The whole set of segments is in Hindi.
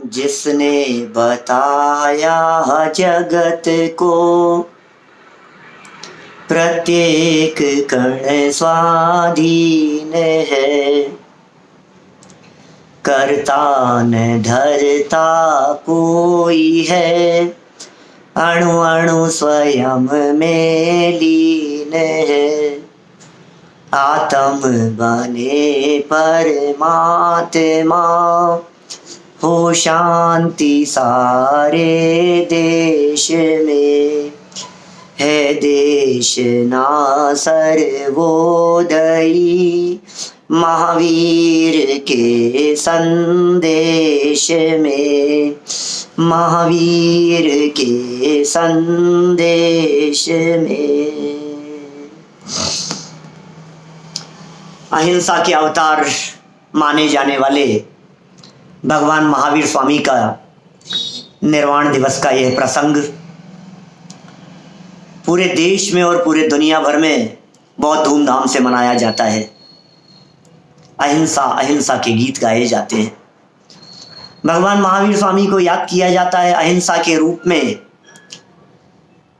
जिसने बताया जगत को, प्रत्येक कण स्वाधीन है। करता न धरता कोई है, अणु अणु स्वयं में लीन है। आत्म बने परमात्मा, हो शांति सारे देश में। है देश ना सर्वोदयी, महावीर के संदेश में। महावीर के संदेश में। अहिंसा के अवतार माने जाने वाले भगवान महावीर स्वामी का निर्वाण दिवस का यह प्रसंग पूरे देश में और पूरे दुनिया भर में बहुत धूमधाम से मनाया जाता है। अहिंसा अहिंसा के गीत गाए जाते हैं। भगवान महावीर स्वामी को याद किया जाता है अहिंसा के रूप में।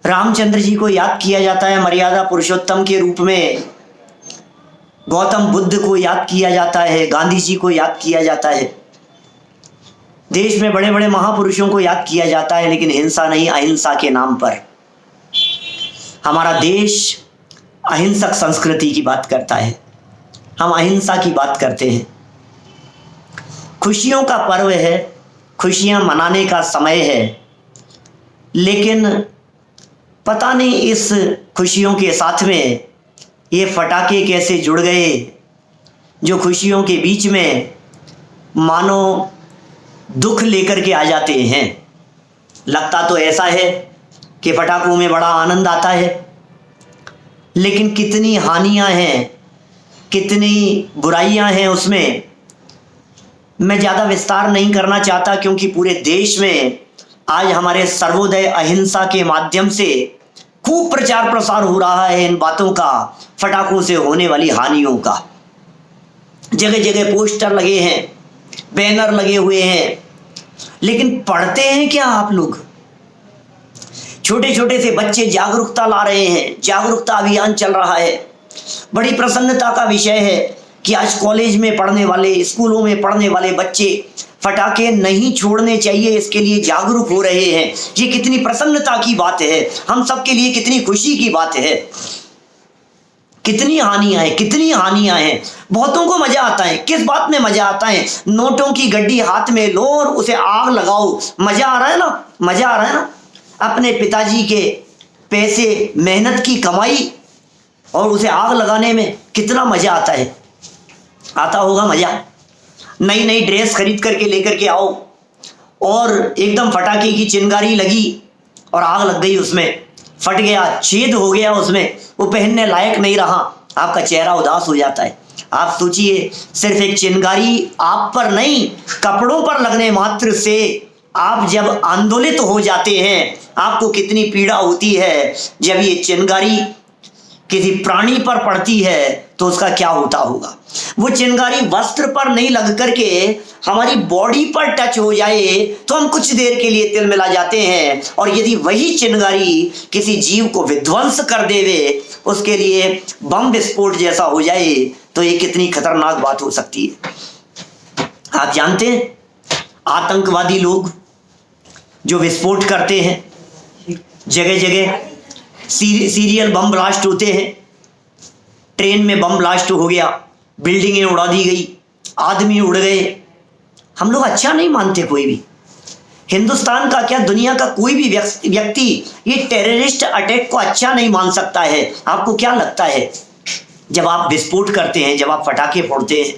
रामचंद्र जी को याद किया जाता है मर्यादा पुरुषोत्तम के रूप में। गौतम बुद्ध को याद किया जाता है, गांधी जी को याद किया जाता है। देश में बड़े बड़े महापुरुषों को याद किया जाता है, लेकिन हिंसा नहीं, अहिंसा के नाम पर। हमारा देश अहिंसक संस्कृति की बात करता है, हम अहिंसा की बात करते हैं। खुशियों का पर्व है, खुशियां मनाने का समय है, लेकिन पता नहीं इस खुशियों के साथ में ये फटाके कैसे जुड़ गए, जो खुशियों के बीच में मानो दुख लेकर के आ जाते हैं। लगता तो ऐसा है कि फटाकों में बड़ा आनंद आता है, लेकिन कितनी हानियां हैं, कितनी बुराइयां हैं उसमें। मैं ज़्यादा विस्तार नहीं करना चाहता, क्योंकि पूरे देश में आज हमारे सर्वोदय अहिंसा के माध्यम से खूब प्रचार प्रसार हो रहा है इन बातों का, फटाकों से होने वाली हानियों का। जगह जगह पोस्टर लगे हैं, बैनर लगे हुए हैं, लेकिन पढ़ते हैं क्या आप लोग? छोटे छोटे से बच्चे जागरूकता ला रहे हैं, जागरूकता अभियान चल रहा है। बड़ी प्रसन्नता का विषय है कि आज कॉलेज में पढ़ने वाले, स्कूलों में पढ़ने वाले बच्चे फटाके नहीं छोड़ने चाहिए, इसके लिए जागरूक हो रहे हैं। ये कितनी प्रसन्नता की बात है, हम सबके लिए कितनी खुशी की बात है। कितनी हानियां हैं, कितनी हानियां हैं। बहुतों को मजा आता है। किस बात में मजा आता है? नोटों की गड्डी हाथ में लो और उसे आग लगाओ। मजा आ रहा है ना, मजा आ रहा है ना। अपने पिताजी के पैसे, मेहनत की कमाई, और उसे आग लगाने में कितना मजा आता है। आता होगा मजा। नई नई ड्रेस खरीद करके लेकर के आओ, और एकदम फटाके की चिंगारी लगी और आग लग गई, उसमें फट गया, छेद हो गया उसमें, वो पहनने लायक नहीं रहा, आपका चेहरा उदास हो जाता है। आप सोचिए, सिर्फ एक चिंगारी आप पर नहीं, कपड़ों पर लगने मात्र से आप जब आंदोलित हो जाते हैं, आपको कितनी पीड़ा होती है। जब ये चिंगारी किसी प्राणी पर पड़ती है तो उसका क्या होता होगा। वो चिंगारी वस्त्र पर नहीं लग करके हमारी बॉडी पर टच हो जाए तो हम कुछ देर के लिए तिलमिला जाते हैं, और यदि वही चिंगारी किसी जीव को विध्वंस कर देवे, उसके लिए बम विस्फोट जैसा हो जाए, तो ये कितनी खतरनाक बात हो सकती है। आप जानते हैं, आतंकवादी लोग जो विस्फोट करते हैं, जगह जगह सीरियल बम ब्लास्ट होते हैं। ट्रेन में बम ब्लास्ट हो गया, बिल्डिंगें उड़ा दी गई, आदमी उड़ गए। हम लोग अच्छा नहीं मानते कोई भी। हिंदुस्तान का क्या, दुनिया का कोई भी व्यक्ति ये टेररिस्ट अटैक को अच्छा नहीं मान सकता है। आपको क्या लगता है, जब आप विस्फोट करते हैं, जब आप फटाके फोड़ते हैं,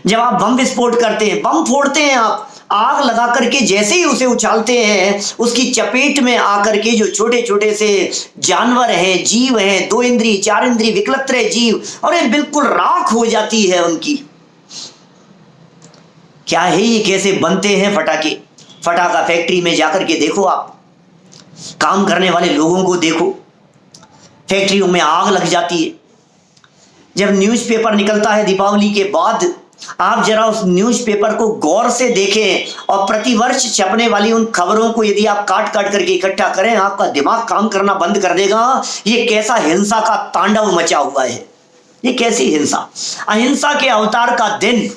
जब आप बम विस्फोट करते हैं, बम फोड़ते हैं, आप आग लगा करके जैसे ही उसे उछालते हैं, उसकी चपेट में आकर के जो छोटे छोटे से जानवर हैं, जीव हैं, 2 इंद्री 4 इंद्री विकलत्र जीव, और ये बिल्कुल राख हो जाती है उनकी। क्या है ये, कैसे बनते हैं फटाके? फटाका फैक्ट्री में जाकर के देखो, आप काम करने वाले लोगों को देखो, फैक्ट्रियों में आग लग जाती है। जब न्यूज़पेपर निकलता है दीपावली के बाद आप जरा उस न्यूज़पेपर को गौर से देखें और प्रतिवर्ष छपने वाली उन खबरों को यदि आप काट काट करके इकट्ठा करें, आपका दिमाग काम करना बंद कर देगा। ये कैसा हिंसा का तांडव मचा हुआ है, ये कैसी हिंसा। अहिंसा के अवतार का दिन,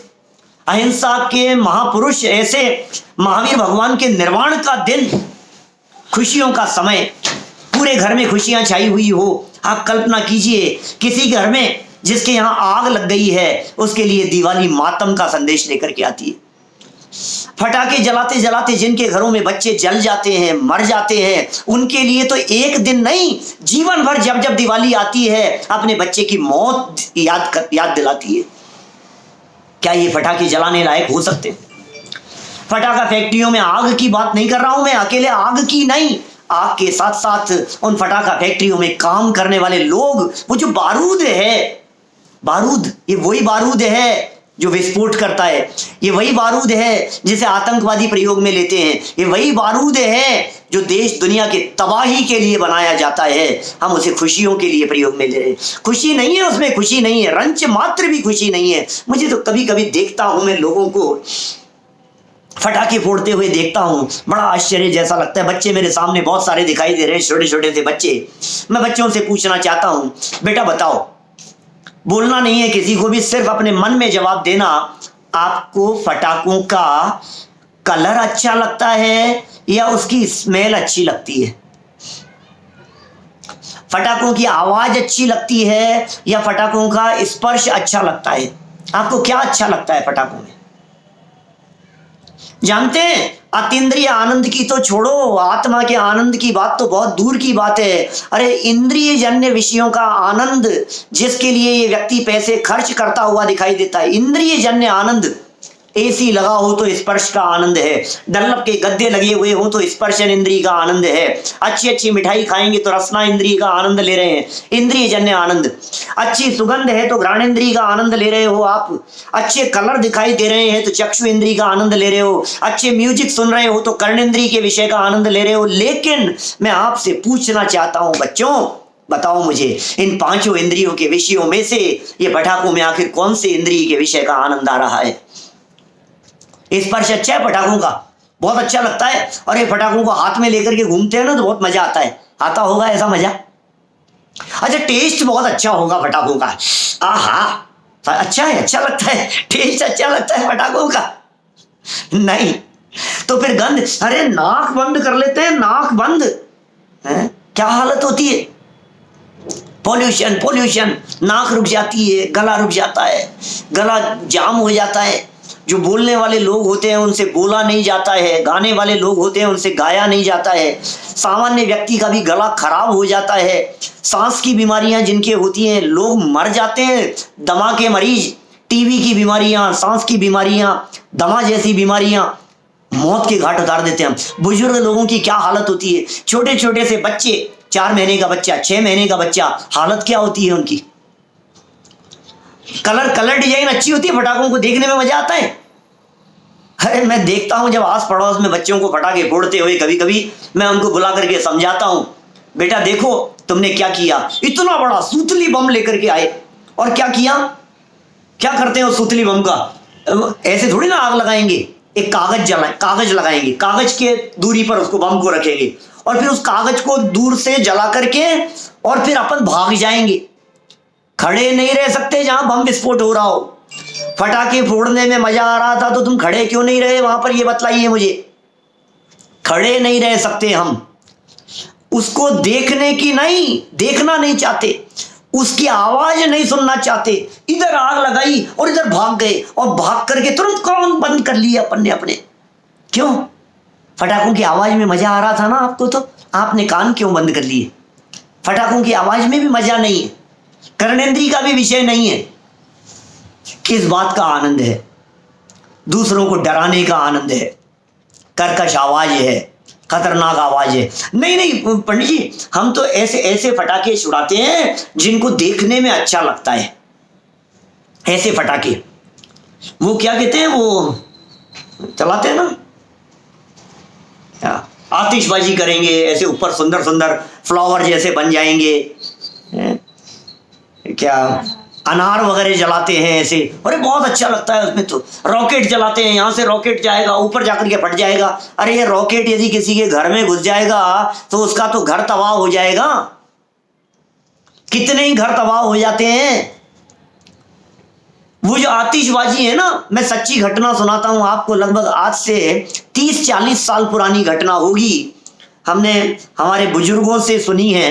अहिंसा के महापुरुष ऐसे महावीर भगवान के निर्वाण का दिन, खुशियों का समय, पूरे घर में खुशियां छाई हुई हो। आप कल्पना कीजिए किसी घर में जिसके यहाँ आग लग गई है, उसके लिए दिवाली मातम का संदेश लेकर के आती है। फटाके जलाते जलाते जिनके घरों में बच्चे जल जाते हैं, मर जाते हैं, उनके लिए तो एक दिन नहीं, जीवन भर जब जब दिवाली आती है अपने बच्चे की मौत याद दिलाती है। क्या ये फटाके जलाने लायक हो सकते हैं? फटाका फैक्ट्रियों में आग की बात नहीं कर रहा हूं मैं, अकेले आग की नहीं, आग के साथ साथ उन फटाका फैक्ट्रियों में काम करने वाले लोग, वो जो बारूद है, बारूद, ये वही बारूद है जो विस्फोट करता है, ये वही बारूद है जिसे आतंकवादी प्रयोग में लेते हैं, ये वही बारूद है जो देश दुनिया के तबाही के लिए बनाया जाता है। हम उसे खुशियों के लिए प्रयोग में ले रहे हैं। खुशी नहीं है उसमें, खुशी नहीं है, रंच मात्र भी खुशी नहीं है। मुझे तो कभी कभी देखता हूं मैं लोगों को फटाके फोड़ते हुए देखता हूं, बड़ा आश्चर्य जैसा लगता है। बच्चे मेरे सामने बहुत सारे दिखाई दे रहे हैं, छोटे छोटे से बच्चे। मैं बच्चों से पूछना चाहता हूं, बेटा बताओ, बोलना नहीं है किसी को भी, सिर्फ अपने मन में जवाब देना, आपको फटाकों का कलर अच्छा लगता है या उसकी स्मेल अच्छी लगती है? फटाकों की आवाज अच्छी लगती है या फटाकों का स्पर्श अच्छा लगता है? आपको क्या अच्छा लगता है फटाकों में? जानते हैं, अतीन्द्रिय आनंद की तो छोड़ो, आत्मा के आनंद की बात तो बहुत दूर की बात है। अरे इंद्रिय जन्य विषयों का आनंद, जिसके लिए ये व्यक्ति पैसे खर्च करता हुआ दिखाई देता है, इंद्रिय जन्य आनंद, एसी लगा हो तो स्पर्श का आनंद है, डल्लप के गद्दे लगे हुए हो तो स्पर्शन इंद्रिय का आनंद है, अच्छी अच्छी मिठाई खाएंगे तो रसना इंद्रिय का आनंद ले रहे हैं, इंद्रिय जन्य आनंद, अच्छी सुगंध है तो घ्राण इंद्रिय का आनंद ले रहे हो आप, अच्छे कलर दिखाई दे रहे हैं तो चक्षु इंद्रिय का आनंद ले रहे हो, अच्छे म्यूजिक सुन रहे हो तो कर्ण इंद्रिय के विषय का आनंद ले रहे हो। लेकिन मैं आपसे पूछना चाहता हूं बच्चों, बताओ मुझे, इन पांचों इंद्रियों के विषयों में से ये पटाखों में आखिर कौन से इंद्रिय के विषय का आनंद आ रहा है? स्पर्श अच्छा है पटाखों का, बहुत अच्छा लगता है, और ये पटाखों को हाथ में लेकर के घूमते हैं ना तो बहुत मजा आता है। आता होगा ऐसा मजा? अच्छा, टेस्ट बहुत अच्छा होगा पटाखों का, आहा, अच्छा है, अच्छा लगता है, टेस्ट अच्छा लगता है पटाखों का? नहीं तो फिर गंध, अरे नाक बंद कर लेते हैं, नाक बंद है? क्या हालत होती है? पोल्यूशन, पोल्यूशन, नाक रुक जाती है, गला रुक जाता है, गला जाम हो जाता है, जो बोलने वाले लोग होते हैं उनसे बोला नहीं जाता है, गाने वाले लोग होते हैं उनसे गाया नहीं जाता है, सामान्य व्यक्ति का भी गला खराब हो जाता है, सांस की बीमारियां जिनके होती हैं लोग मर जाते हैं, दमा के मरीज, टीबी की बीमारियां, सांस की बीमारियां, दमा जैसी बीमारियां, मौत के घाट उतार देते हैं। बुजुर्ग लोगों की क्या हालत होती है, छोटे छोटे से बच्चे, 4 महीने का बच्चा, 6 महीने का बच्चा, हालत क्या होती है उनकी? कलर डिजाइन अच्छी होती है, पटाखों को देखने में मजा आता है। अरे मैं देखता हूं जब आस पड़ोस में बच्चों को पटाखे फोड़ते हुए, कभी कभी मैं उनको बुला करके समझाता हूं, बेटा देखो तुमने क्या किया, इतना बड़ा सूतली बम लेकर के आए, और क्या किया, क्या करते हैं उस सूतली बम का? ऐसे थोड़ी ना आग लगाएंगे, एक कागज लगाएंगे, कागज के दूरी पर उसको बम को रखेंगे, और फिर उस कागज को दूर से जला करके और फिर अपन भाग जाएंगे। खड़े नहीं रह सकते जहां बम विस्फोट हो रहा हो। फटाके फोड़ने में मजा आ रहा था तो तुम खड़े क्यों नहीं रहे वहां पर, ये बतलाइए मुझे। खड़े नहीं रह सकते हम, उसको देखने की नहीं, देखना नहीं चाहते, उसकी आवाज नहीं सुनना चाहते, इधर आग लगाई और इधर भाग गए, और भाग करके तुरंत कान बंद कर लिए अपन ने अपने। क्यों? फटाकों की आवाज में मजा आ रहा था ना आपको, तो आपने कान क्यों बंद कर लिए? फटाकों की आवाज में भी मजा नहीं है, कर्णेंद्रिय का भी विषय नहीं है। किस बात का आनंद है? दूसरों को डराने का आनंद है, कर्कश आवाज है, खतरनाक आवाज है। नहीं पंडित जी, हम तो ऐसे ऐसे फटाके छुड़ाते हैं जिनको देखने में अच्छा लगता है। ऐसे फटाके, वो क्या कहते हैं, वो चलाते हैं ना, आतिशबाजी करेंगे, ऐसे ऊपर सुंदर सुंदर फ्लावर जैसे बन जाएंगे, क्या अनार वगैरह जलाते हैं ऐसे, अरे बहुत अच्छा लगता है उसमें। तो रॉकेट जलाते हैं, यहाँ से रॉकेट जाएगा ऊपर जाकर के फट जाएगा। अरे ये रॉकेट यदि किसी के घर में घुस जाएगा तो उसका तो घर तबाह हो जाएगा। कितने ही घर तबाह हो जाते हैं। वो जो आतिशबाजी है ना, मैं सच्ची घटना सुनाता हूं आपको, लगभग आज से 30-40 साल पुरानी घटना होगी। हमने हमारे बुजुर्गों से सुनी है।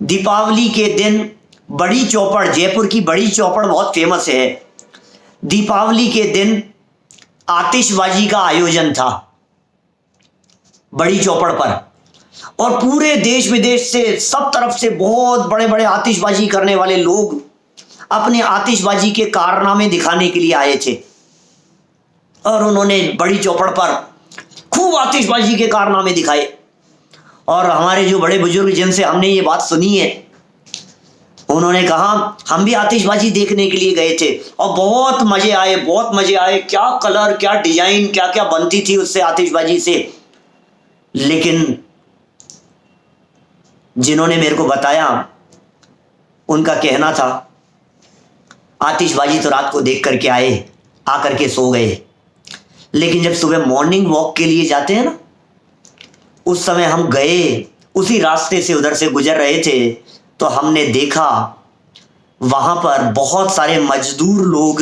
दीपावली के दिन बड़ी चौपड़, जयपुर की बड़ी चौपड़ बहुत फेमस है। दीपावली के दिन आतिशबाजी का आयोजन था बड़ी चौपड़ पर, और पूरे देश विदेश से, सब तरफ से बहुत बड़े बड़े आतिशबाजी करने वाले लोग अपने आतिशबाजी के कारनामे दिखाने के लिए आए थे। और उन्होंने बड़ी चौपड़ पर खूब आतिशबाजी के कारनामे दिखाए। और हमारे जो बड़े बुजुर्ग जिनसे हमने ये बात सुनी है, उन्होंने कहा हम भी आतिशबाजी देखने के लिए गए थे और बहुत मजे आए, बहुत मजे आए। क्या कलर, क्या डिजाइन, क्या क्या बनती थी उससे, आतिशबाजी से। लेकिन जिन्होंने मेरे को बताया, उनका कहना था आतिशबाजी तो रात को देख करके आए, आकर के सो गए, लेकिन जब सुबह मॉर्निंग वॉक के लिए जाते हैं ना, उस समय हम गए, उसी रास्ते से उधर से गुजर रहे थे, तो हमने देखा वहां पर बहुत सारे मजदूर लोग,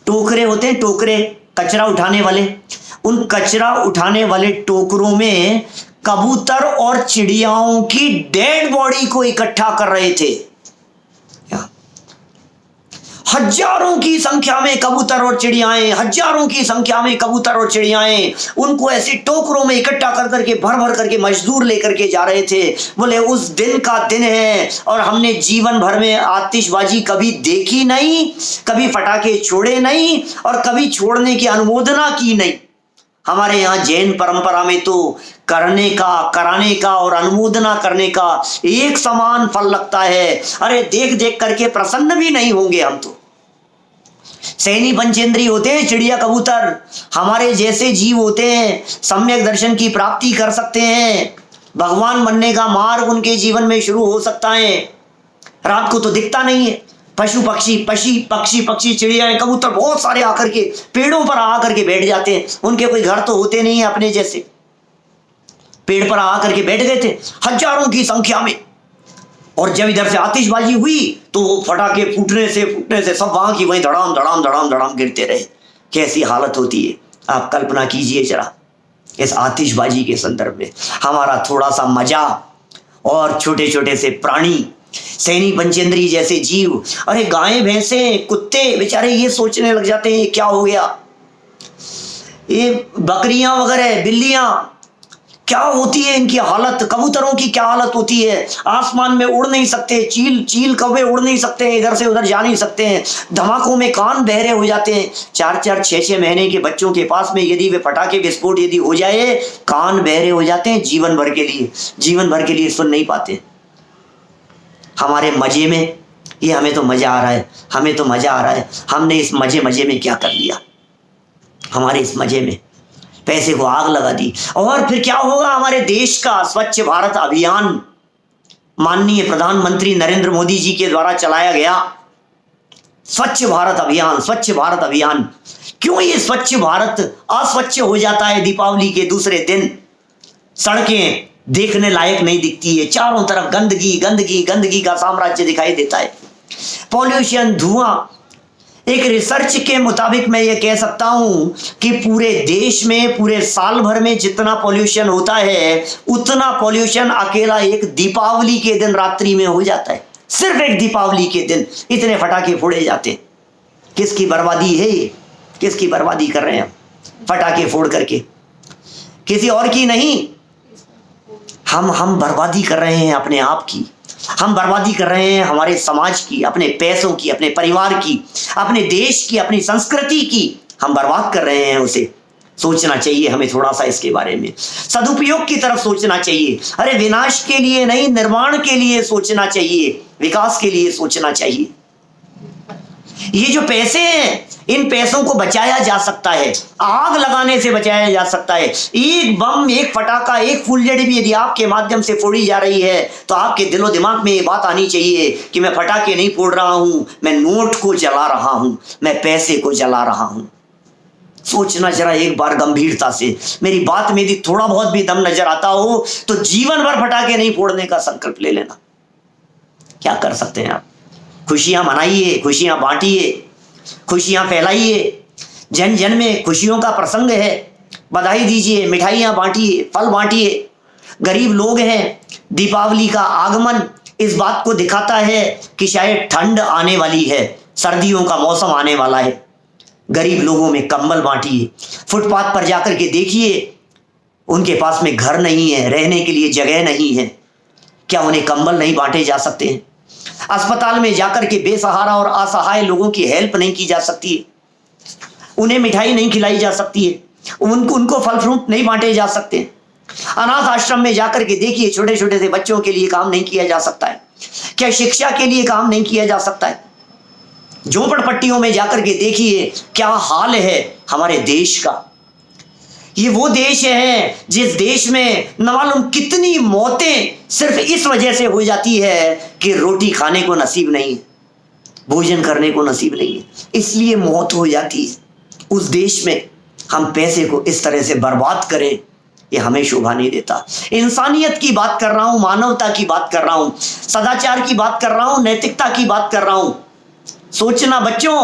टोकरे होते हैं, टोकरे कचरा उठाने वाले, उन कचरा उठाने वाले टोकरों में कबूतर और चिड़ियाओं की डेड बॉडी को इकट्ठा कर रहे थे। हजारों की संख्या में कबूतर और चिड़ियाएं, हजारों की संख्या में कबूतर और चिड़ियाएं, उनको ऐसे टोकरों में इकट्ठा कर करके, भर भर करके मजदूर लेकर के जा रहे थे। बोले उस दिन का दिन है और हमने जीवन भर में आतिशबाजी कभी देखी नहीं, कभी पटाखे छोड़े नहीं और कभी छोड़ने की अनुमोदना की नहीं। हमारे यहाँ जैन परंपरा में तो करने का, कराने का और अनुमोदना करने का एक समान फल लगता है। अरे देख देख करके प्रसन्न भी नहीं होंगे हम तो। सैनी पंचेंद्रिय होते हैं चिड़िया कबूतर, हमारे जैसे जीव होते हैं, सम्यक दर्शन की प्राप्ति कर सकते हैं, भगवान बनने का मार्ग उनके जीवन में शुरू हो सकता है। रात को तो दिखता नहीं है। पशु पक्षी, पक्षी चिड़ियाएं, कबूतर बहुत सारे आकर के पेड़ों पर आकर के बैठ जाते हैं। उनके कोई घर तो होते नहीं है अपने जैसे, पेड़ पर आकर के बैठ गए थे हजारों की संख्या में। और जब इधर से आतिशबाजी हुई तो वो फटाके फूटने से सब वहां की वहीं धड़ाम धड़ाम धड़ाम धड़ाम गिरते रहे। कैसी हालत होती है आप कल्पना कीजिए जरा इस आतिशबाजी के संदर्भ में। हमारा थोड़ा सा मजा और छोटे छोटे से प्राणी, सैनी पंचेंद्री जैसे जीव, अरे गायें भैंसे कुत्ते बेचारे ये सोचने लग जाते हैं क्या हो गया, ये बकरियां वगैरह बिल्लियां क्या होती है इनकी हालत, कबूतरों की क्या हालत होती है। आसमान में उड़ नहीं सकते, चील कौवे उड़ नहीं सकते हैं, इधर से उधर जा नहीं सकते हैं, धमाकों में कान बहरे हो जाते हैं। 4-4, 6-6 महीने के बच्चों के पास में यदि वे पटाखे विस्फोट यदि हो जाए, कान बहरे हो जाते हैं जीवन भर के लिए सुन नहीं पाते। हमारे मजे में ये हमें तो मजा आ रहा है, हमने इस मजे में क्या कर लिया, हमारे इस मजे में पैसे को आग लगा दी। और फिर क्या होगा, हमारे देश का स्वच्छ भारत अभियान माननीय प्रधानमंत्री नरेंद्र मोदी जी के द्वारा चलाया गया स्वच्छ भारत अभियान, क्यों ये स्वच्छ भारत अस्वच्छ हो जाता है दीपावली के दूसरे दिन। सड़कें देखने लायक नहीं दिखती है, चारों तरफ गंदगी का साम्राज्य दिखाई देता है, पॉल्यूशन, धुआं। एक रिसर्च के मुताबिक मैं ये कह सकता हूं कि पूरे देश में पूरे साल भर में जितना पॉल्यूशन होता है उतना पॉल्यूशन अकेला एक दीपावली के दिन रात्रि में हो जाता है। सिर्फ एक दीपावली के दिन इतने फटाके फोड़े जाते हैं। किसकी बर्बादी है ये, किसकी बर्बादी कर रहे हैं हम फटाके फोड़ करके, किसी और की नहीं। हम बर्बादी कर रहे हैं अपने आप की, हम बर्बादी कर रहे हैं हमारे समाज की, अपने पैसों की, अपने परिवार की, अपने देश की, अपनी संस्कृति की हम बर्बाद कर रहे हैं। उसे सोचना चाहिए हमें थोड़ा सा इसके बारे में, सदुपयोग की तरफ सोचना चाहिए। अरे विनाश के लिए नहीं, निर्माण के लिए सोचना चाहिए, विकास के लिए सोचना चाहिए। ये जो पैसे हैं, इन पैसों को बचाया जा सकता है, आग लगाने से बचाया जा सकता है। एक बम, एक फटाका, एक फुलझड़ी भी यदि आपके माध्यम से फोड़ी जा रही है तो आपके दिलो दिमाग में ये बात आनी चाहिए कि मैं फटाके नहीं फोड़ रहा हूं, मैं नोट को जला रहा हूं, मैं पैसे को जला रहा हूं। सोचना जरा एक बार गंभीरता से। मेरी बात में यदि थोड़ा बहुत भी दम नजर आता हो तो जीवन भर फटाके नहीं फोड़ने का संकल्प ले लेना। क्या कर सकते हैं आप? खुशियां मनाइए, खुशियां बांटिए, खुशियां फैलाइए। जन जन में खुशियों का प्रसंग है, बधाई दीजिए, मिठाइयां बांटिए, फल बांटिए। गरीब लोग हैं, दीपावली का आगमन इस बात को दिखाता है कि शायद ठंड आने वाली है, सर्दियों का मौसम आने वाला है। गरीब लोगों में कंबल बांटिए। फुटपाथ पर जाकर के देखिए, उनके पास में घर नहीं है, रहने के लिए जगह नहीं है, क्या उन्हें कंबल नहीं बांटे जा सकते हैं? अस्पताल में जाकर के बेसहारा और असहाय लोगों की हेल्प नहीं की जा सकती है? उन्हें मिठाई नहीं खिलाई जा सकती है? उनको फल फ्रूट नहीं बांटे जा सकते? अनाथ आश्रम में जाकर के देखिए, छोटे छोटे से बच्चों के लिए काम नहीं किया जा सकता है? क्या शिक्षा के लिए काम नहीं किया जा सकता है? झोपड़पट्टियों में जाकर के देखिए क्या हाल है हमारे देश का। ये वो देश है जिस देश में न मालूम कितनी मौतें सिर्फ इस वजह से हो जाती है कि रोटी खाने को नसीब नहीं है, भोजन करने को नसीब नहीं है, इसलिए मौत हो जाती है। उस देश में हम पैसे को इस तरह से बर्बाद करें, ये हमें शोभा नहीं देता। इंसानियत की बात कर रहा हूं, मानवता की बात कर रहा हूं, सदाचार की बात कर रहा हूं, नैतिकता की बात कर रहा हूं। सोचना बच्चों,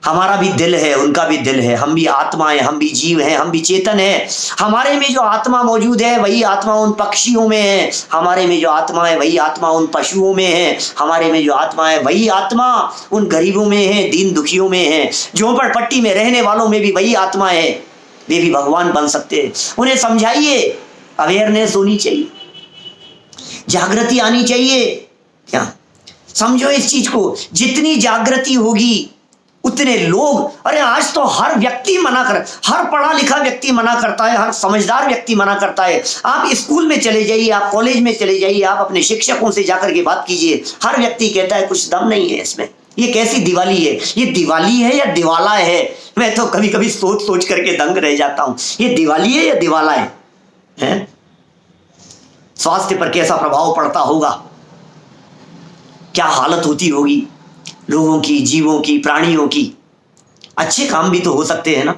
हमारा भी दिल है, उनका भी दिल है, हम भी आत्मा है, हम भी जीव हैं, हम भी चेतन है। हमारे में जो आत्मा मौजूद है वही आत्मा उन पक्षियों में है, हमारे में जो आत्मा है वही आत्मा उन पशुओं में है, हमारे में जो आत्मा है वही आत्मा उन गरीबों में है, दीन दुखियों में है। झोपड़पट्टी में रहने वालों में भी वही आत्मा है, वे भी भगवान बन सकते हैं। उन्हें समझाइए, अवेयरनेस होनी चाहिए, जागृति आनी चाहिए। क्या समझो इस चीज को, जितनी जागृति होगी उतने लोग, अरे आज तो हर व्यक्ति मना कर, हर पढ़ा लिखा व्यक्ति मना करता है, हर समझदार व्यक्ति मना करता है। आप स्कूल में चले जाइए, आप कॉलेज में चले जाइए, आप अपने शिक्षकों से जाकर के बात कीजिए, हर व्यक्ति कहता है कुछ दम नहीं है इसमें, ये कैसी दिवाली है, ये दिवाली है या दिवाला है? मैं तो कभी कभी सोच सोच करके दंग रह जाता हूं, ये दिवाली है या दिवाला है? स्वास्थ्य पर कैसा प्रभाव पड़ता होगा, क्या हालत होती होगी लोगों की, जीवों की, प्राणियों की। अच्छे काम भी तो हो सकते हैं ना,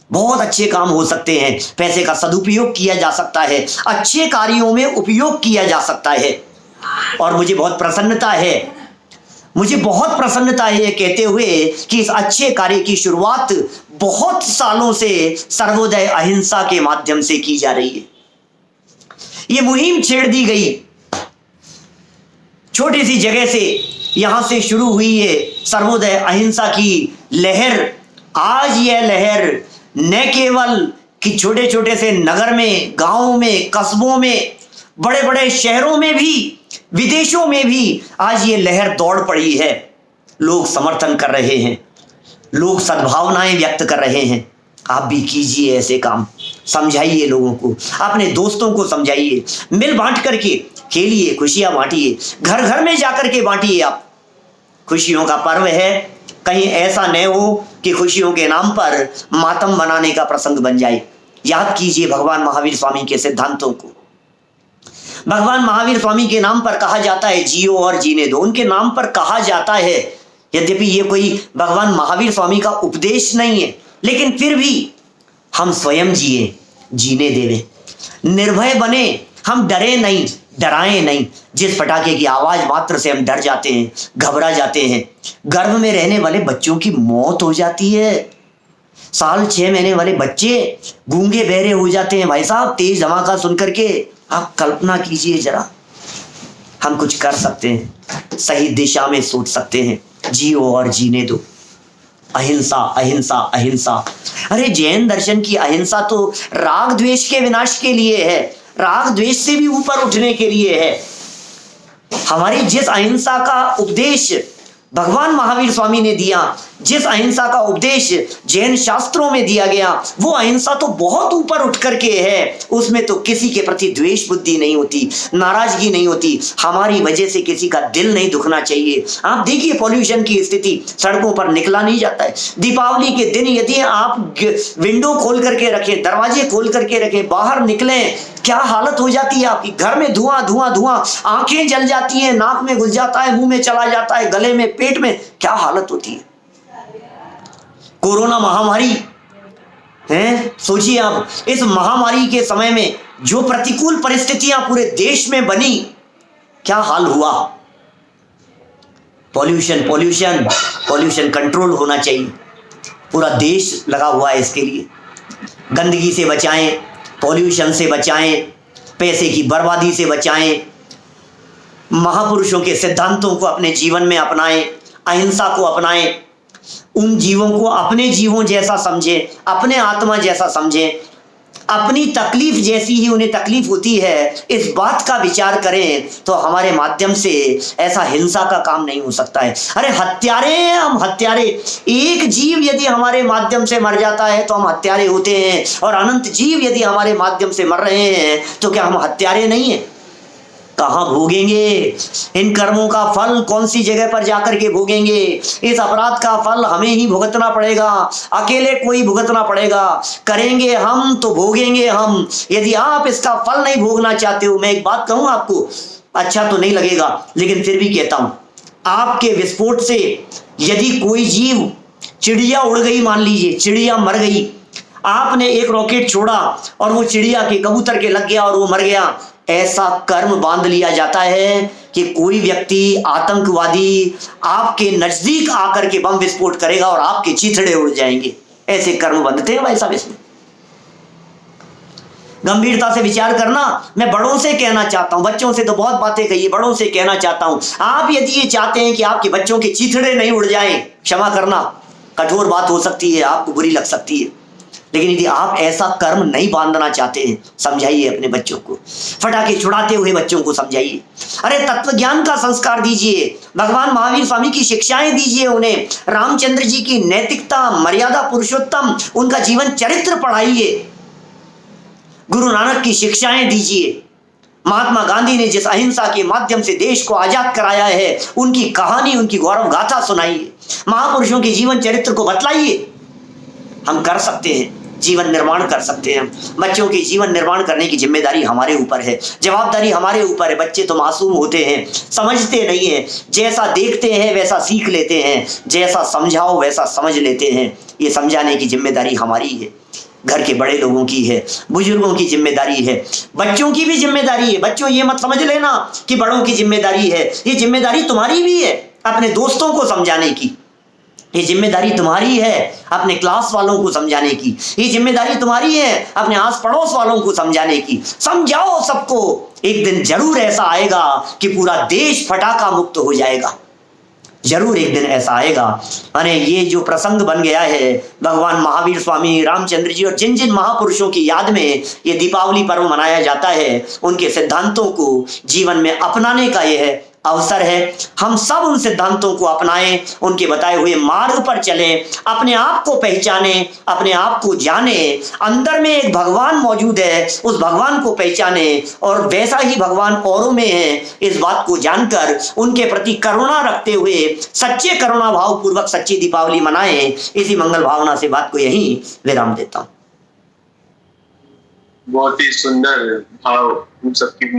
बहुत अच्छे काम हो सकते हैं, पैसे का सदुपयोग किया जा सकता है, अच्छे कार्यों में उपयोग किया जा सकता है। और मुझे बहुत प्रसन्नता है, मुझे बहुत प्रसन्नता है ये कहते हुए कि इस अच्छे कार्य की शुरुआत बहुत सालों से सर्वोदय अहिंसा के माध्यम से की जा रही है। ये मुहिम छेड़ दी गई, छोटी सी जगह से यहां से शुरू हुई है सर्वोदय अहिंसा की लहर। आज यह लहर न केवल कि छोटे छोटे से नगर में, गांवों में, कस्बों में, बड़े बड़े शहरों में भी, विदेशों में भी आज ये लहर दौड़ पड़ी है। लोग समर्थन कर रहे हैं, लोग सद्भावनाएं व्यक्त कर रहे हैं। आप भी कीजिए ऐसे काम, समझाइए लोगों को, अपने दोस्तों को समझाइए, मिल बांट करके खेलिए, खुशियां बांटिए, घर घर में जाकर के बांटिए। आप खुशियों का पर्व है, कहीं ऐसा न हो कि खुशियों के नाम पर मातम बनाने का प्रसंग बन जाए। याद कीजिए भगवान महावीर स्वामी के सिद्धांतों को। भगवान महावीर स्वामी के नाम पर कहा जाता है जियो और जीने दो, उनके नाम पर कहा जाता है, यद्यपि ये कोई भगवान महावीर स्वामी का उपदेश नहीं है, लेकिन फिर भी हम स्वयं जिए, जीने देवे, निर्भय बने, हम डरे नहीं, डराएं नहीं। जिस पटाखे की आवाज मात्र से हम डर जाते हैं, घबरा जाते हैं, गर्भ में रहने वाले बच्चों की मौत हो जाती है, साल 6 महीने वाले बच्चे गूंगे बहरे हो जाते हैं भाई साहब, तेज धमाका सुन करके। आप कल्पना कीजिए जरा, हम कुछ कर सकते हैं, सही दिशा में सोच सकते हैं, जियो और जीने दो। अहिंसा, अहिंसा, अहिंसा। अरे जैन दर्शन की अहिंसा तो राग द्वेष के विनाश के लिए है, राग द्वेष से भी ऊपर उठने के लिए है। हमारी जिस अहिंसा का उपदेश भगवान महावीर स्वामी ने दिया, जिस अहिंसा का उपदेश जैन शास्त्रों में दिया गया वो अहिंसा तो बहुत ऊपर उठ करके है। उसमें तो किसी के प्रति द्वेष बुद्धि नहीं होती, नाराजगी नहीं होती, हमारी वजह से किसी का दिल नहीं दुखना चाहिए। आप देखिए पॉल्यूशन की स्थिति, सड़कों पर निकला नहीं जाता है। दीपावली के दिन यदि आप विंडो खोल करके रखें, दरवाजे खोल करके रखें, बाहर निकलें, क्या हालत हो जाती है आपकी। घर में धुआं धुआं धुआं, आंखें जल जाती हैं, नाक में घुस जाता है, मुंह में चला जाता है, गले में, पेट में, क्या हालत होती है। कोरोना महामारी है, सोचिए आप इस महामारी के समय में जो प्रतिकूल परिस्थितियां पूरे देश में बनी, क्या हाल हुआ। पॉल्यूशन पॉल्यूशन पॉल्यूशन कंट्रोल होना चाहिए, पूरा देश लगा हुआ है इसके लिए। गंदगी से बचाएं, पॉल्यूशन से बचाएं, पैसे की बर्बादी से बचाएं, महापुरुषों के सिद्धांतों को अपने जीवन में अपनाएं, अहिंसा को अपनाएं, उन जीवों को अपने जीवों जैसा समझें, अपने आत्मा जैसा समझें, अपनी तकलीफ जैसी ही उन्हें तकलीफ होती है, इस बात का विचार करें तो हमारे माध्यम से ऐसा हिंसा का काम नहीं हो सकता है। अरे हत्यारे हैं हम, हत्यारे। एक जीव यदि हमारे माध्यम से मर जाता है तो हम हत्यारे होते हैं, और अनंत जीव यदि हमारे माध्यम से मर रहे हैं तो क्या हम हत्यारे नहीं हैं। कहां भोगेंगे इन कर्मों का फल, कौन सी जगह पर जाकर के भोगेंगे। इस अपराध का फल हमें ही भुगतना पड़ेगा, अकेले कोई भुगतना पड़ेगा। करेंगे हम तो भोगेंगे हम। यदि आप इसका फल नहीं भोगना चाहते हो, मैं एक बात कहूं आपको, अच्छा तो नहीं लगेगा लेकिन फिर भी कहता हूं, आपके विस्फोट से यदि कोई जीव, चिड़िया उड़ गई, मान लीजिए चिड़िया मर गई, आपने एक रॉकेट छोड़ा और वो चिड़िया के, कबूतर के लग गया और वो मर गया, ऐसा कर्म बांध लिया जाता है कि कोई व्यक्ति आतंकवादी आपके नजदीक आकर के बम विस्फोट करेगा और आपके चीथड़े उड़ जाएंगे। ऐसे कर्म बंधते हैं भाई साहब। इसमें गंभीरता से विचार करना। मैं बड़ों से कहना चाहता हूं, बच्चों से तो बहुत बातें कही, बड़ों से कहना चाहता हूं, आप यदि ये चाहते हैं कि आपके बच्चों के चीथड़े नहीं उड़ जाएं, क्षमा करना, कठोर बात हो सकती है, आपको बुरी लग सकती है, लेकिन यदि आप ऐसा कर्म नहीं बांधना चाहते हैं, समझाइए अपने बच्चों को, फटाके छुड़ाते हुए बच्चों को समझाइए। अरे तत्व ज्ञान का संस्कार दीजिए, भगवान महावीर स्वामी की शिक्षाएं दीजिए उन्हें, रामचंद्र जी की नैतिकता, मर्यादा पुरुषोत्तम, उनका जीवन चरित्र पढ़ाइए, गुरु नानक की शिक्षाएं दीजिए। महात्मा गांधी ने जिस अहिंसा के माध्यम से देश को आजाद कराया है, उनकी कहानी, उनकी गौरव गाथा सुनाइए, महापुरुषों के जीवन चरित्र को बतलाइए। हम कर सकते हैं, जीवन निर्माण कर सकते हैं। बच्चों के जीवन निर्माण करने की जिम्मेदारी हमारे ऊपर है, जवाबदारी हमारे ऊपर है। बच्चे तो मासूम होते हैं, समझते नहीं हैं, जैसा देखते हैं वैसा सीख लेते हैं, जैसा समझाओ वैसा समझ लेते हैं। ये समझाने की जिम्मेदारी हमारी है, घर के बड़े लोगों की है, बुजुर्गों की जिम्मेदारी है, बच्चों की भी जिम्मेदारी है। बच्चों ये मत समझ लेना कि बड़ों की जिम्मेदारी है, ये जिम्मेदारी तुम्हारी भी है अपने दोस्तों को समझाने की, ये जिम्मेदारी तुम्हारी है अपने क्लास वालों को समझाने की, ये जिम्मेदारी तुम्हारी है अपने आस पड़ोस वालों को समझाने की। समझाओ सबको, एक दिन जरूर ऐसा आएगा कि पूरा देश फटाका मुक्त हो जाएगा, जरूर एक दिन ऐसा आएगा। अरे ये जो प्रसंग बन गया है, भगवान महावीर स्वामी, रामचंद्र जी और जिन जिन महापुरुषों की याद में ये दीपावली पर्व मनाया जाता है, उनके सिद्धांतों को जीवन में अपनाने का यह अवसर है। हम सब उन सिद्धांतों को अपनाएं, उनके बताए हुए मार्ग पर चलें, अपने आप को पहचाने, अपने आप को जाने, अंदर में एक भगवान मौजूद है, उस भगवान को पहचाने और वैसा ही भगवान औरों में है, इस बात को जानकर उनके प्रति करुणा रखते हुए सच्चे करुणा भाव पूर्वक सच्ची दीपावली मनाएं। इसी मंगल भावना से बात को यहीं विराम देता हूं। बहुत ही सुंदर भाव हम सबके बीच